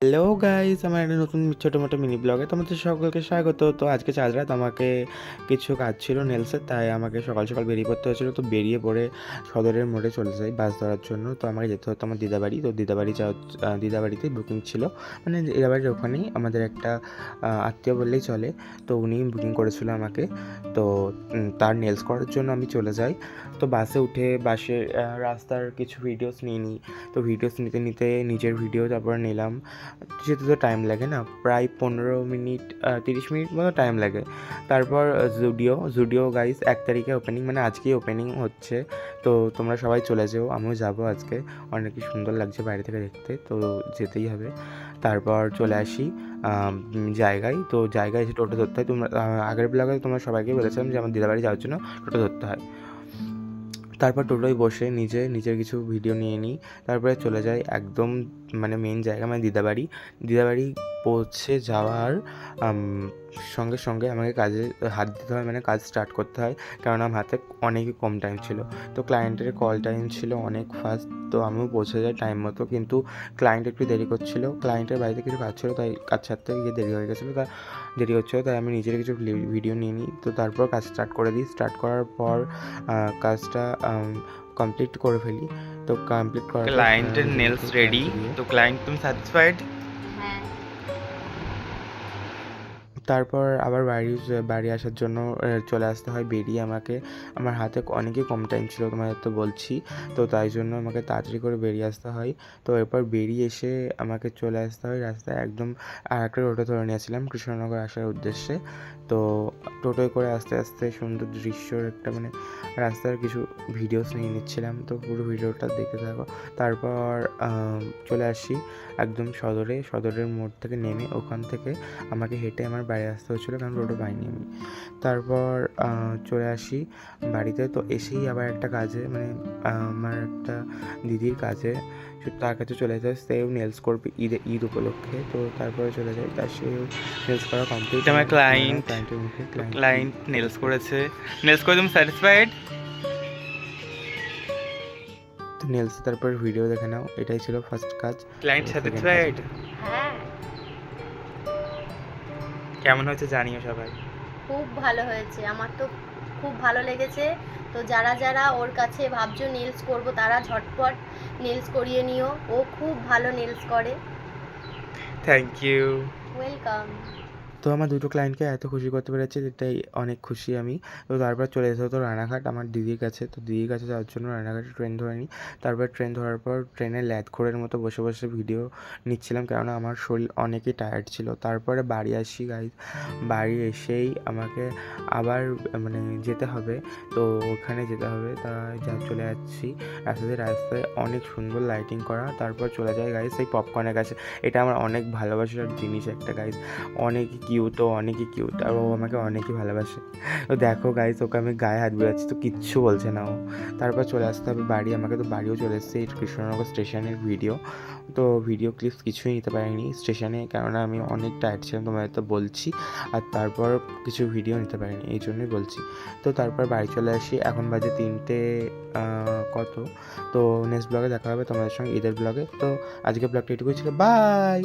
Hello guys, আমার একটা নতুন ছোটো মোটো মিনি ব্লগে তোমাদের সকলকে স্বাগত। তো আজকে চাঁদ রাত আমাকে কিছু কাজ ছিল নেলসের, তাই আমাকে সকাল সকাল বেরিয়ে পড়তে হয়েছিলো। তো বেরিয়ে পড়ে সদরের মোড়ে চলে যাই বাস ধরার জন্য। তো আমাকে যেতে হতো আমার দিদাবাড়ি। তো দিদাবাড়িতেই বুকিং ছিল, মানে দিদাবাড়ির ওখানেই আমাদের একটা আত্মীয় বললেই চলে। তো উনি বুকিং করেছিল আমাকে। তো তার নেলস করার জন্য আমি চলে যাই। তো বাসে উঠে রাস্তার কিছু ভিডিওস নিয়ে নিই। তো ভিডিওস নিতে নিতে নিজের ভিডিও তারপর নিলাম। যেতে তো টাইম লাগে না, প্রায় 15 মিনিট 30 মিনিট মতো টাইম লাগে। তারপর জুডিও গাইস 1 তারিখে ওপেনিং, মানে আজকেই ওপেনিং হচ্ছে। তো তোমরা সবাই চলে যেও, আমিও যাবো আজকে। অনেকই সুন্দর লাগছে বাইরে থেকে দেখতে, তো যেতেই হবে। তারপর চলে আসি জায়গায়। তো জায়গায় এসে টোটো ধরতে হয়। তোমরা আগের ব্লগে তোমরা সবাইকে বলেছিলাম যে আমার দিদাবাড়ি যাওয়ার জন্য টোটো ধরতে হয়। তারপর টোটোয় বসে নিজের কিছু ভিডিও নিয়ে নিই। তারপরে চলে যাই একদম মানে মেন জায়গা, মানে দিদাবাড়ি পৌঁছে যাওয়ার সঙ্গে সঙ্গে আমাকে কাজে হাত দিতে হয়, মানে কাজ স্টার্ট করতে হয়। কারণ আমার হাতে অনেকই কম টাইম ছিল। তো ক্লায়েন্টের কল টাইম ছিল অনেক ফাস্ট। তো আমিও পৌঁছে যাই টাইম মতো, কিন্তু ক্লায়েন্ট একটু দেরি করছিল। ক্লায়েন্টের বাড়িতে কিছু কাজ ছিল, তাই কাজ ছাড়তে গিয়ে দেরি হয়ে গেছিলো। দেরি হচ্ছিলো, তাই আমি নিজের কিছু ভিডিও নিয়ে নিই। তো তারপর কাজ স্টার্ট করে দিই। স্টার্ট করার পর কাজটা কমপ্লিট করে ফেলি। তো কমপ্লিট করার পর ক্লায়েন্টের নেলস রেডি। তো ক্লায়েন্ট তুমি স্যাটিসফাইড? হ্যাঁ। তারপর আবার বাড়ি আসার জন্য চলে আসতে হয় বেরিয়ে আমাকে। আমার হাতে অনেকই কম টাইম ছিল, তোমাদের তো বলছি। তো তাই জন্য আমাকে তাড়াতাড়ি করে বেরিয়ে আসতে হয়। তো এরপর বেরিয়ে এসে আমাকে চলে আসতে হয় রাস্তায় একদম। আর একটা টোটো ধরে নিয়েছিলাম কৃষ্ণনগর আসার উদ্দেশ্যে। তো টোটোয় করে আস্তে আস্তে সুন্দর দৃশ্যর একটা মানে রাস্তার কিছু ভিডিওস নিয়ে নিচ্ছিলাম। তো পুরো ভিডিওটা দেখতে থাকো। তারপর চলে আসি একদম সদরের মোড় থেকে নেমে। ওখান থেকে আমাকে হেঁটে আমার বাড়ি আসতে হচ্ছিলো, কারণ টোটো পাইনি আমি। তারপর চলে আসি বাড়িতে। তো এসেই আবার একটা কাজে, মানে আমার একটা দিদির কাজে, তার কাছে চলে যায়। সেও নেলস করবে ঈদ উপলক্ষে। তো তারপরে চলে যায়, তার সেও নেলস করা কমপ্লিট। আমার ক্লায়েন্টের মুখে ক্লায়েন্ট নেলস করেছে। নেলস করে তুমি স্যাটিসফাইড? তো নেলস তারপর ভিডিও দেখে নাও। এটাই ছিল ফার্স্ট কাজ। ক্লায়েন্ট সেকেন্ড কাজ স্যাটিসফাইড? হ্যাঁ, কেমন হয়েছে জানিও সবাই। খুব ভালো হয়েছে। আমার তো খুব ভালো লেগেছে। তো যারা যারা ওর কাছে ভাবছো নেলস করব, তারা ঝটপট নেলস করিয়ে নিও। ও খুব ভালো নেলস করে। Thank you. ওয়েলকাম। তো আমার দুটো ক্লায়েন্টকে এত খুশি করতে পেরেছে, এটাই অনেক খুশি আমি। তো তারপর চলে যেতে হতো রানাঘাট আমার দিদির কাছে। তো দিদির কাছে যাওয়ার জন্য রানাঘাটে ট্রেন ধরে নিই। তারপর ট্রেন ধরার পর ট্রেনে ল্যাদখোরের মতো বসে বসে ভিডিও নিচ্ছিলাম, কেননা আমার শরীর অনেকই টায়ার্ড ছিল। তারপরে বাড়ি আসি গাইজ। বাড়ি এসেই আমাকে আবার মানে যেতে হবে। তো ওখানে যেতে হবে, চলে যাচ্ছি। রাস্তায় অনেক সুন্দর লাইটিং করা। তারপর চলে যায় গাইজ এই পপকর্নের কাছে। এটা আমার অনেক ভালোবাসার জিনিস একটা গাইজ। অনেকই কিউট, আর ও আমাকে অনেকই ভালোবাসে। তো দেখো গাইস, ওকে আমি গায়ে হাত বোলাচ্ছি তো কিচ্ছু বলছে না ও। তারপর চলে আসতে হবে বাড়ি আমাকে। তো বাড়িও চলে এসেছে। এই কৃষ্ণনগর স্টেশনের ভিডিও। তো ভিডিও ক্লিপস কিছুই নিতে পারিনি স্টেশনে, কেননা আমি অনেক টায়ার্ড ছিলাম, তোমাদের তো বলছি। আর তারপর কিছু ভিডিও নিতে পারিনি, এই জন্যই বলছি। তো তারপর বাড়ি চলে আসি। এখন বাজে 3টে কত। তো নেক্সট ব্লগে দেখা হবে তোমাদের সঙ্গে ঈদের ব্লগে। তো আজকে ব্লগটা এটুকুই ছিল। বাই।